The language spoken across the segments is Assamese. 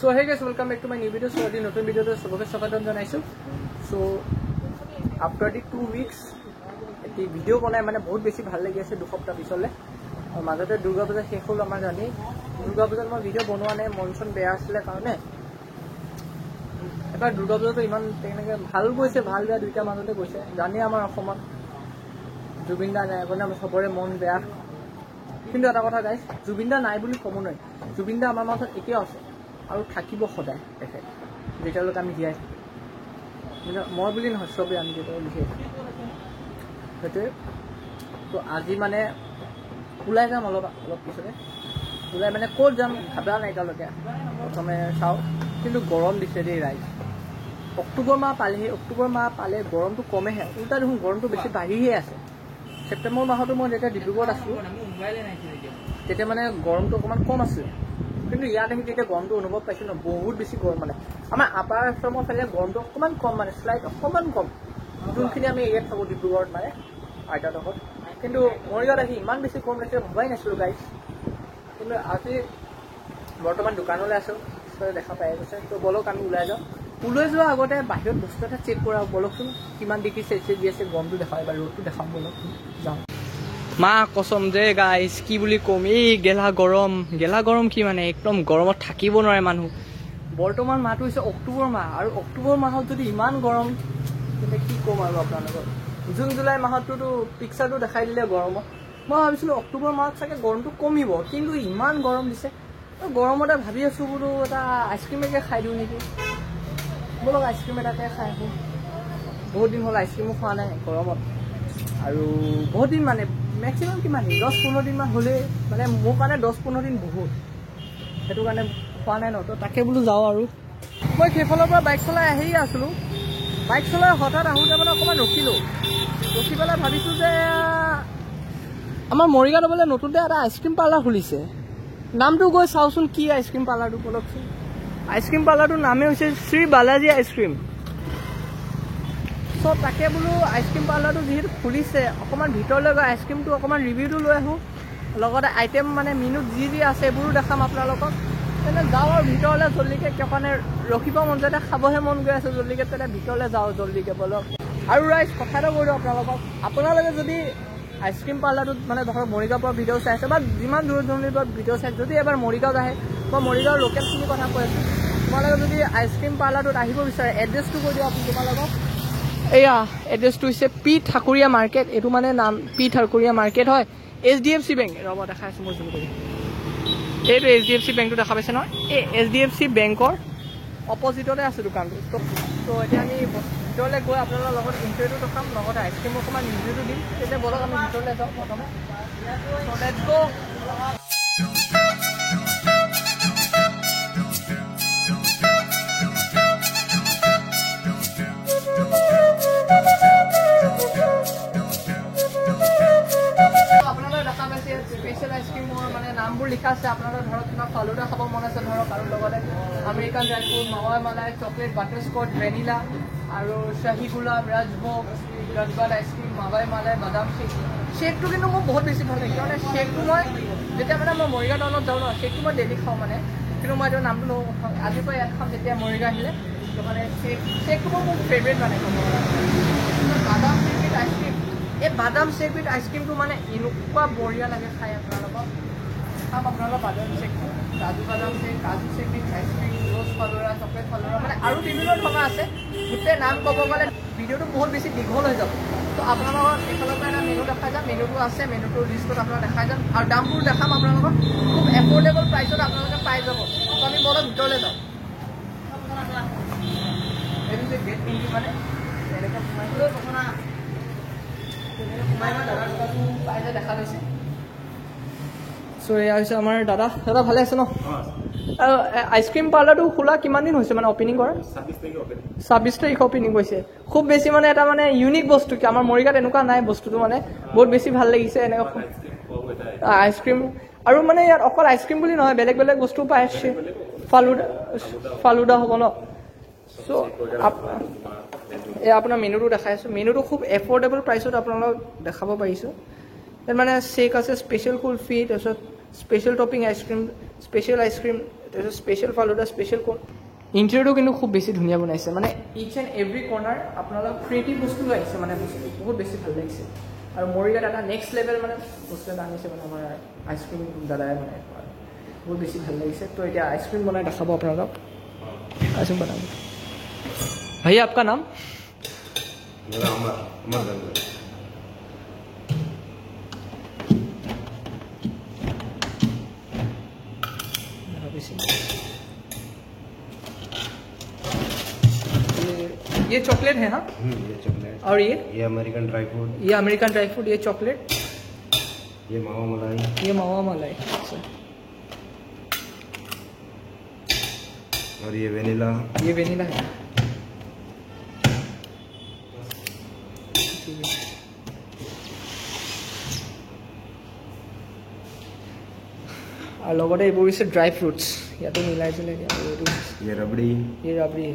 So hey guys, welcome back to my new video. So আজি নতুন ভিডিওতে সবকে স্বাগতম জনাইছো. So after the 2 weeks এটি ভিডিও বনাই মানে বহুত বেছি ভাল লাগি আছে 2 সপ্তাহ পিছলে আৰু মাজতে দুৰ্গা পূজা শেষ হ'ল আমাৰ জানি দুৰ্গা পূজাত মই ভিডিও বনোৱা নাই মনচন বেয়া আছিল কাৰণে এবাৰ দুৰ্গা পূজাটো ইমান তেনেকৈ ভাল গৈছে ভাল বেয়া দুইটা মাজতে গৈছে জানি আমাৰ অসমত জুবিন দা নাই কাৰণে আমাৰ সবৰে মন বেয়া কিন্তু এটা কথা গাইছ জুবিন দা নাই বুলি ক'ব নোৱাৰি জুবিন দা আমাৰ মাজত এতিয়াও আছে আৰু থাকিব সদায় তেখেত যেতিয়ালৈকে আমি জীয়াই থাকিম মই বুলি নহয় চবেই আমি যেতিয়ালৈ জীয়াই থাকিম সেইটোৱে তো আজি মানে ওলাই যাম অলপ পিছতে ওলাই মানে ক'ত যাম ভাবা নাই এতিয়ালৈকে প্ৰথমে চাওঁ কিন্তু গৰম দিছে দেই ৰাইজ অক্টোবৰ মাহ পালে গৰমটো কমেহে উল্টা দেখোন গৰমটো বেছি বাঢ়িহে আছে ছেপ্টেম্বৰ মাহতো মই যেতিয়া ডিব্ৰুগড়ত আছিলোঁ তেতিয়া মানে গৰমটো অকণমান কম আছিলে কিন্তু ইয়াত আহি তেতিয়া গৰমটো অনুভৱ পাইছোঁ ন বহুত বেছি গৰম মানে আমাৰ আপাৰ আশ্ৰমৰ ফালে গৰমটো অকণমান কম মানে শ্লাইট অকণমান কম যোনখিনি আমি এৰিয়াত থাকোঁ ডিব্ৰুগড়ত মানে আইতাহঁত কিন্তু মৰিগাঁৱত আহি ইমান বেছি গৰম লাগিছে ভবাই নাছিলোঁ গাইজ কিন্তু আজি বৰ্তমান দোকানলৈ আছোঁ দেখা পাই গৈছে তো বলক আমি ওলাই যাওঁ ওলাই যোৱাৰ আগতে বাহিৰত বস্তু এটা চেক কৰা বলকচোন কিমান ডিগ্ৰী চেলচিয়াছ দি আছে গৰমটো দেখাওঁ এবাৰ ৰ'দটো দেখাম বলক যাওঁ মা কসম যে গাইজ কি বুলি ক'ম এই গেলা গৰম কি মানে একদম গৰমত থাকিব নোৱাৰে মানুহ বৰ্তমান মাহটো হৈছে অক্টোবৰ মাহ আৰু অক্টোবৰ মাহত যদি ইমান গৰম তেন্তে কি ক'ম আৰু আপোনালোকক জুন জুলাই মাহতটোতো পিকচাৰটো দেখাই দিলে গৰমত মই ভাবিছিলোঁ অক্টোবৰ মাহত চাগে গৰমটো কমিব কিন্তু ইমান গৰম দিছে গৰমতে ভাবি আছোঁ বোলো এটা আইচক্ৰীমকে খাই দিওঁ নেকি বলক আইচক্ৰীম এটাকে খাই আহোঁ বহুত দিন হ'ল আইচক্ৰীমো খোৱা নাই গৰমত আৰু বহুত দিন মানে মেক্সিমাম কিমান দিন 10-15 দিনমান হ'লেই মানে মোৰ কাৰণে 10-15 দিন বহুত সেইটো কাৰণে খোৱা নাই ন তো তাকে বোলো যাওঁ আৰু মই সেইফালৰ পৰা বাইক চলাই আহিয়ে আছিলোঁ বাইক চলাই হঠাৎ আহোঁতে মানে অকণমান ৰখি পেলাই ভাবিছোঁ যে আমাৰ মৰিগাঁৱত বোলে নতুনতে এটা আইচক্ৰীম পাৰ্লাৰ খুলিছে নামটো গৈ চাওঁচোন কি আইচক্ৰীম পাৰ্লাৰটো বলকচোন আইচক্ৰীম পাৰ্লাৰটোৰ নামেই হৈছে শ্ৰী বালাজী আইচক্ৰীম চ' তাকে বোলো আইচক্ৰীম পাৰ্লাৰটো যিহেতু খুলিছে অকণমান ভিতৰলৈ গৈ আইচক্ৰীমটো অকণমান ৰিভিউটো লৈ আহোঁ লগতে আইটেম মানে মেনুত যি আছে এইবোৰো দেখাম আপোনালোকক তেনে যাওঁ আৰু ভিতৰলৈ জল্দিকৈ কাৰণে ৰখিব মন যায় খাবহে মন গৈ আছে জল্দিকৈ তেনে ভিতৰলৈ যাওঁ জল্দিকৈ বলক আৰু ৰাইজ কথা এটা কৈ দিওঁ আপোনালোকে যদি আইচক্ৰীম পাৰ্লাৰটোত মানে ধৰক মৰিগাঁৱৰ পৰা ভিডিঅ' চাই আছে বা যিমান দূৰ দূৰণিৰ পৰা ভিডিঅ' চাই যদি এবাৰ মৰিগাঁৱত আহে বা মৰিগাঁৱৰ লোকেলখিনিৰ কথা কৈ আছোঁ তোমালোকে যদি আইচক্ৰীম পাৰ্লাৰটোত আহিব বিচাৰে এড্ৰেছটো কৈ দিওঁ তোমালোকক এয়া এড্ৰেছটো হৈছে পি ঠাকুৰীয়া মাৰ্কেট এইটো মানে নাম পি ঠাকুৰীয়া মাৰ্কেট হয় HDFC বেংক ৰ'ব দেখাই আছোঁ মই জুম কৰি এইটো HDFC বেংকটো দেখা পাইছে নহয় এই HDFC বেংকৰ অপজিটতে আছে দোকানটো তো এতিয়া আমি ভিতৰলৈ গৈ আপোনালোকৰ লগত ইণ্টাৰভিউটো দেখাম লগতে আইচক্ৰীম অকণমান ৰিভিউটো দিম তেতিয়া বলক আমি ভিতৰলৈ যাওঁ প্ৰথমে চ' লেটছ গো স্পেচিয়েল আইচক্ৰীমৰ মানে নামবোৰ লিখা আছে আপোনালোকৰ ধৰক কিবা ফালুদা খাব মন আছে ধৰক আৰু লগতে আমেৰিকান ড্ৰাই ফ্ৰুট মাৱাই মালাই চকলেট বাটাৰস্কচ ভেনিলা আৰু শ্বাহী গুলাব ৰাজভোগ ৰাজবাদ আইচক্ৰীম মাৱাই মালাই বাদাম শ্বেকটো কিন্তু মোৰ বহুত বেছি ভাল লাগে কাৰণ শ্বেকটো মই যেতিয়া মানে মই মৰিগাঁও টাউনত যাওঁ ন শ্বেকটো মই ডেইলি খাওঁ মানে কিন্তু মই এইটো নামটো আজিৰ পৰা ইয়াত খাম যেতিয়া মৰিগাঁও আহিলে তো মানে শ্বেকটো মোৰ ফেভৰেট মানে বাদাম শ্বেক উইথ আইচক্ৰীম এই বাদাম শ্বেক উইথ আইচক্ৰীমটো মানে এনেকুৱা বঢ়িয়া লাগে খাই আপোনালোকক খাম আপোনালোকৰ বাদাম শ্বেকটো কাজু বাদাম শ্বেক কাজু shake with ice cream rose falooda chocolate falooda মানে আৰু বিভিন্ন ধৰণৰ আছে গোটেই নাম ক'ব গ'লে ভিডিঅ'টো বহুত বেছি দীঘল হৈ যাব তো আপোনালোকক এইফালৰ পৰা এটা মেনু দেখাই যাম মেনুটো আছে মেনুটোৰ লিষ্টত আপোনালোকক দেখাই যাম আৰু দামবোৰ দেখাম আপোনালোকক খুব এফৰ্ডেবল প্ৰাইচত আপোনালোকে পাই যাব তো আমি বলক ভিতৰলৈ যাওঁ এইটো যে গেট পিন্ধি মানে এনেকৈ দেখা গৈছে চ' এয়া হৈছে আমাৰ দাদা ভালে আছে ন আৰু আইচক্ৰীম পাৰ্লাৰটো খোলা কিমান দিন হৈছে মানে অপেনিং কৰা 26 তাৰিখে অপেনিং হৈছে খুব বেছি মানে এটা মানে ইউনিক বস্তু কি আমাৰ মৰিগাঁৱত এনেকুৱা নাই বস্তুটো মানে বহুত বেছি ভাল লাগিছে এনেকুৱা আইচক্ৰীম আৰু মানে ইয়াত অকল আইচক্ৰীম বুলি নহয় বেলেগ বস্তু পাই আছে ফালুদা হ'ব ন চ' এয়া আপোনাৰ মেনুটো দেখাই আছোঁ মেনুটো খুব এফৰ্ডেবল প্ৰাইচত আপোনালোকক দেখাব পাৰিছোঁ ইয়াত মানে শ্বেক আছে স্পেচিয়েল কুলফি তাৰপিছত স্পেচিয়েল টপিং আইচক্ৰীম তাৰপিছত স্পেচিয়েল ফালুদা স্পেচিয়েল কোন ইণ্টেৰিয়ৰটো কিন্তু খুব বেছি ধুনীয়া বনাইছে মানে ইচ এণ্ড এভৰি কৰ্নাৰ আপোনালোক ক্ৰিয়েটিভ বস্তু আহিছে মানে বস্তু বহুত বেছি ভাল লাগিছে আৰু মৰিগাঁৱত এটা নেক্সট লেভেল মানে বস্তু এটা আনিছে মানে আমাৰ আইচক্ৰীম দাদাই মানে বহুত বেছি ভাল লাগিছে তো এতিয়া আইচক্ৰীম বনাই দেখাব আপোনালোক आइसक्रीम बनाओ भैया आपका नाम मेरा अमर ये चॉकलेट है ना ये चॉकलेट और ये अमेरिकन ड्राई फ्रूट ये चॉकलेट ये मावा मलाई अच्छा और ये वेनिला है और লগতে এইবোৰ হৈছে ড্ৰাই ফ্ৰুটছ ইয়াতে মিলাইছিলে ये रबड़ी है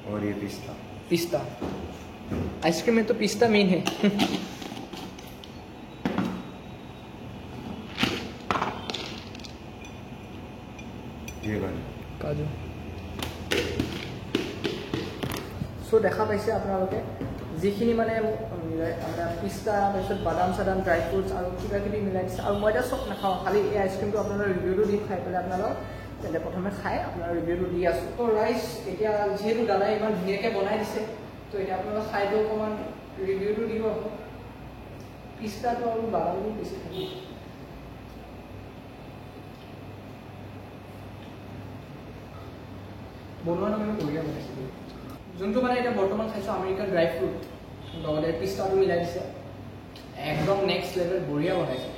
और ये पिस्ता आइसक्रीम में तो पिस्ता मेन है ये काजू सो দেখা পাইছে আপোনালোকে যিখিনি মানে পিস্তা তাৰপিছত বাদাম চাদাম ড্ৰাই ফ্ৰুটছ আৰু কিবা কিবি মিলাই দিছে আৰু মই এতিয়া চব নাখাওঁ খালি এই আইচক্ৰীমটো আপোনালোকৰ ৰিভিউটো দিম খাই পেলাই আপোনালোক তেন্তে প্ৰথমে খাই আপোনাৰ ৰিভিউটো দি আছোঁ তো ৰাইচ এতিয়া যিহেতু দাদাই ইমান ধুনীয়াকৈ বনাই দিছে তো এতিয়া আপোনালোক খাইটো অকণমান ৰিভিউটো দিব আকৌ পিস্তাটো আৰু বাদামটো বেছি থাকে বনোৱা মানে বঢ়িয়া বনাইছে যোনটো মানে এতিয়া বৰ্তমান খাইছোঁ আমেৰিকান ড্ৰাই ফ্ৰুট লগতে পিস্তাটো মিলাই দিছে একদম নেক্সট লেভেল বঢ়িয়া বনাইছে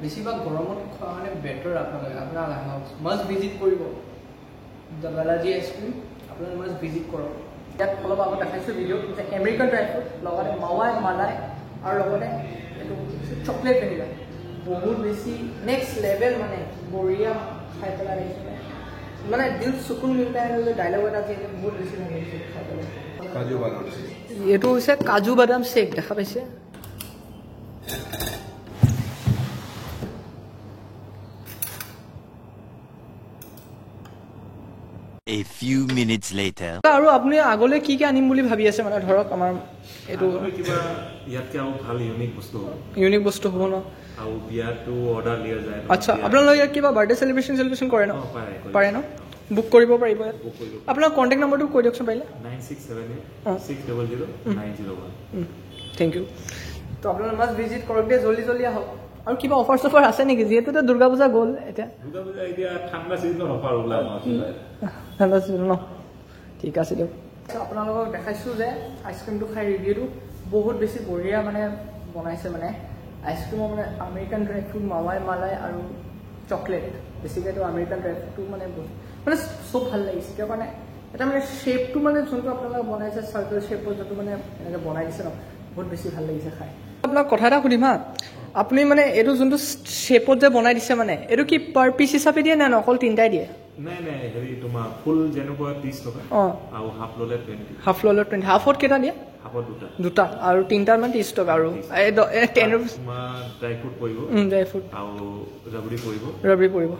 বেছিভাগ গৰমত খোৱা মানে বেটাৰ আপোনালোকে আপোনাৰ মাষ্ট ভিজিট কৰিব দ্য বালাজী আইচক্ৰীম আপোনালোকে মাষ্ট ভিজিট কৰক ইয়াত অলপ আগত দেখাইছোঁ ভিডিঅ'ত যে আমেৰিকান ড্ৰাই ফ্ৰুট লগতে মাৱাই মালাই আৰু লগতে এইটো চকলেট ভেনিলা বহুত বেছি নেক্সট লেভেল মানে বঢ়িয়া খাই পেলাই আহিছে মানে দিল সুকুন মিলতা है ডায়লগ এটা আছে বহুত বেছি ভাল লাগিছে খাই পেলাই काजू बादाम এইটো হৈছে কাজু বাদাম শেক দেখা পাইছে A few minutes later আৰু আপুনি আগলে কি কি আনিম বুলি ভাবি আছে মানে ধৰক আমাৰ এটো কিবা ইয়াতকে আৰু ভাল ইউনিক বস্তু হ'ব ন আৰু বিয়াটো অৰ্ডাৰ লিয়া যায় আচ্ছা আপোনালোকে কিবা বাৰ্থডে সেলিব্ৰেচন কৰে ন পাৰে ন বুক কৰিব পাৰিব আপোনাৰ কন্টেক্ট নম্বৰটো কৈ দিয়কচোন পাৰিলে 9678600901 থেংক ইউ তো আপোনালোকে মাষ্ট ভিজিট কৰক দে জলদি আহক আৰু কিবা অফাৰ সফাৰ আছে নেকি যেহেতু দুৰ্গা পূজা গ'ল এতিয়া ঠাণ্ডা চিজনৰ অফাৰ ওলাম ঠাণ্ডা চিজন ন ঠিক আছে দিয়ক আপোনালোকক দেখাইছোঁ যে আইচক্ৰীমটো খাই ৰিভিউটো বহুত বেছি বঢ়িয়া মানে বনাইছে মানে আইচক্ৰীমৰ মানে আমেৰিকান ড্ৰাই ফ্ৰুট মাৱাই মালাই আৰু চকলেট বেছিকেতো আমেৰিকান ড্ৰাই ফ্ৰুটটো মানে চব ভাল লাগিছে কিয় কাৰণে এটা মানে শ্বেপটো মানে যোনটো আপোনালোকে বনাইছে চাৰ্কেল শ্বেপৰ যোনটো মানে এনেকৈ বনাই দিছে ন বহুত বেছি ভাল লাগিছে খাই আপোনাক কথা এটা সুধিম হা আপুনি মানে এইটো যোনটো শ্বেপত যে বনাই দিছে মানে এইটো কি পাৰ পিচ হিচাপে দিয়ে নে অকল তিনিটাই দিয়ে নাই হেৰি তোমাৰ ফুল যেনেকুৱা 30 টকা আৰু হাফ ললে 20 হাফত কেইটা দিয়ে হাফত দুটা আৰু তিনিটাৰ মানে 30 টকা আৰু 10 ৰুপিছ ড্ৰাই ফ্ৰুট পৰিব ড্ৰাই ফ্ৰুট আৰু ৰাবৰি পৰিব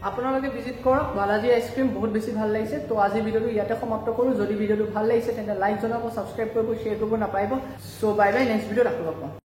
আপোনালোকে ভিজিট কৰক বালাজী আইচক্ৰীম বহুত বেছি ভাল লাগিছে তো আজি ভিডিঅ'টো ইয়াতে সমাপ্ত কৰোঁ যদি ভিডিঅ'টো ভাল লাগিছে তেন্তে লাইক জনাব ছাবস্ক্ৰাইব কৰিব শ্বেয়াৰ কৰিব নাপাৰিব চ' বাই বাই নেক্সট ভিডিঅ'ত আকৌ লগ পাম